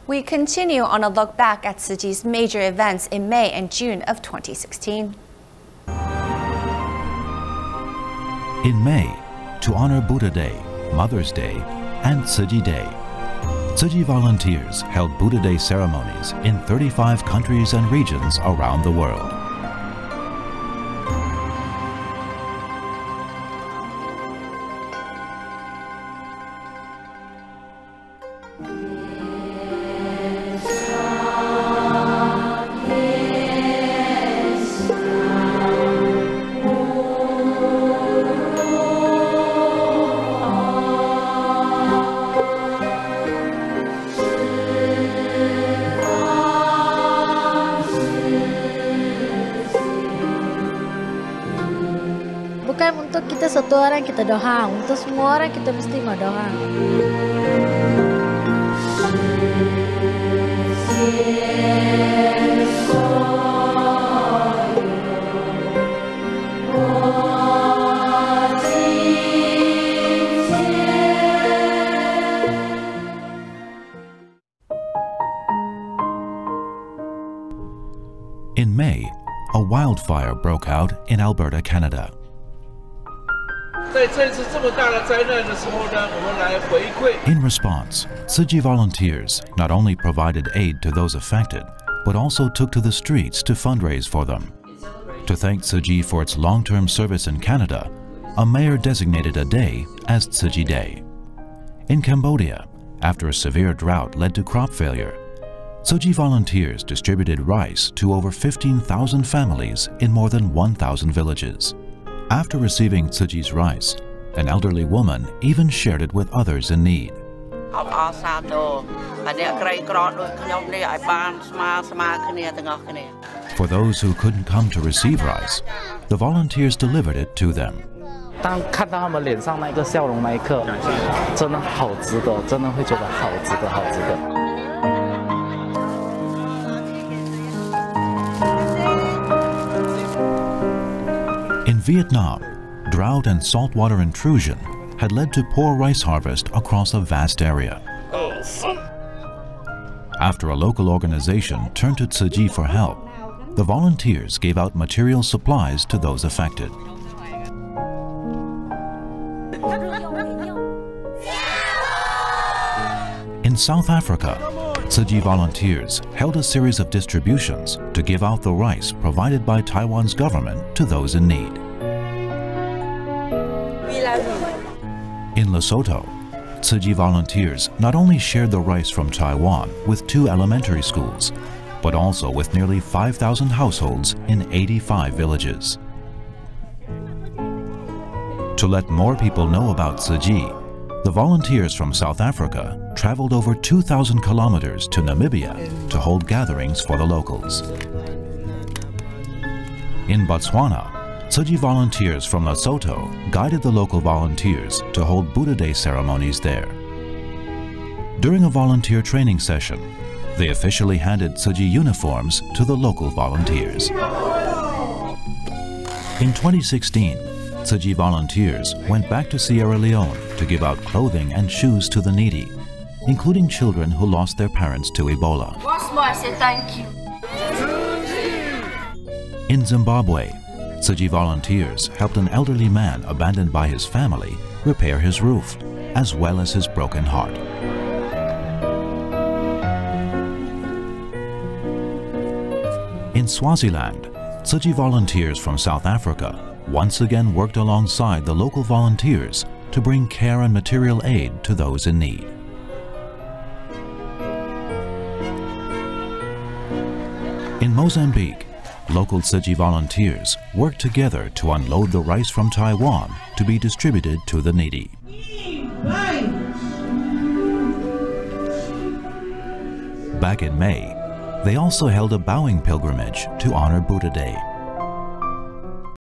We continue on a look back at Tzu Chi's major events in May and June of 2016. In May, to honor Buddha Day, Mother's Day, and Tzu Chi Day, Tzu Chi volunteers held Buddha Day ceremonies in 35 countries and regions around the world. Bukan untuk kita satu orang kita doa, untuk semua orang kita mesti mau doa. In May, a wildfire broke out in Alberta, Canada. In response, Tzu Chi volunteers not only provided aid to those affected, but also took to the streets to fundraise for them. To thank Tzu Chi for its long-term service in Canada, a mayor designated a day as Tzu Chi Day. In Cambodia, after a severe drought led to crop failure, Tzu Chi volunteers distributed rice to over 15,000 families in more than 1,000 villages. After receiving Tzu Chi's rice, an elderly woman even shared it with others in need. For those who couldn't come to receive rice, the volunteers delivered it to them. In Vietnam, drought and saltwater intrusion had led to poor rice harvest across a vast area. After a local organization turned to Tzu Chi for help, the volunteers gave out material supplies to those affected. In South Africa, Tzu Chi volunteers held a series of distributions to give out the rice provided by Taiwan's government to those in need. In Lesotho, Tzu Chi volunteers not only shared the rice from Taiwan with 2 elementary schools, but also with nearly 5,000 households in 85 villages. To let more people know about Tzu Chi, the volunteers from South Africa traveled over 2,000 kilometers to Namibia to hold gatherings for the locals. In Botswana, Tzu Chi volunteers from Lesotho guided the local volunteers to hold Buddha Day ceremonies there. During a volunteer training session, they officially handed Tzu Chi uniforms to the local volunteers. In 2016, Tzu Chi volunteers went back to Sierra Leone to give out clothing and shoes to the needy, including children who lost their parents to Ebola. Once more, I say thank you. In Zimbabwe, Tzu Chi volunteers helped an elderly man abandoned by his family repair his roof, as well as his broken heart. In Swaziland, Tzu Chi volunteers from South Africa once again worked alongside the local volunteers to bring care and material aid to those in need. In Mozambique, local Tzu Chi volunteers worked together to unload the rice from Taiwan to be distributed to the needy. Back in May, they also held a bowing pilgrimage to honor Buddha Day.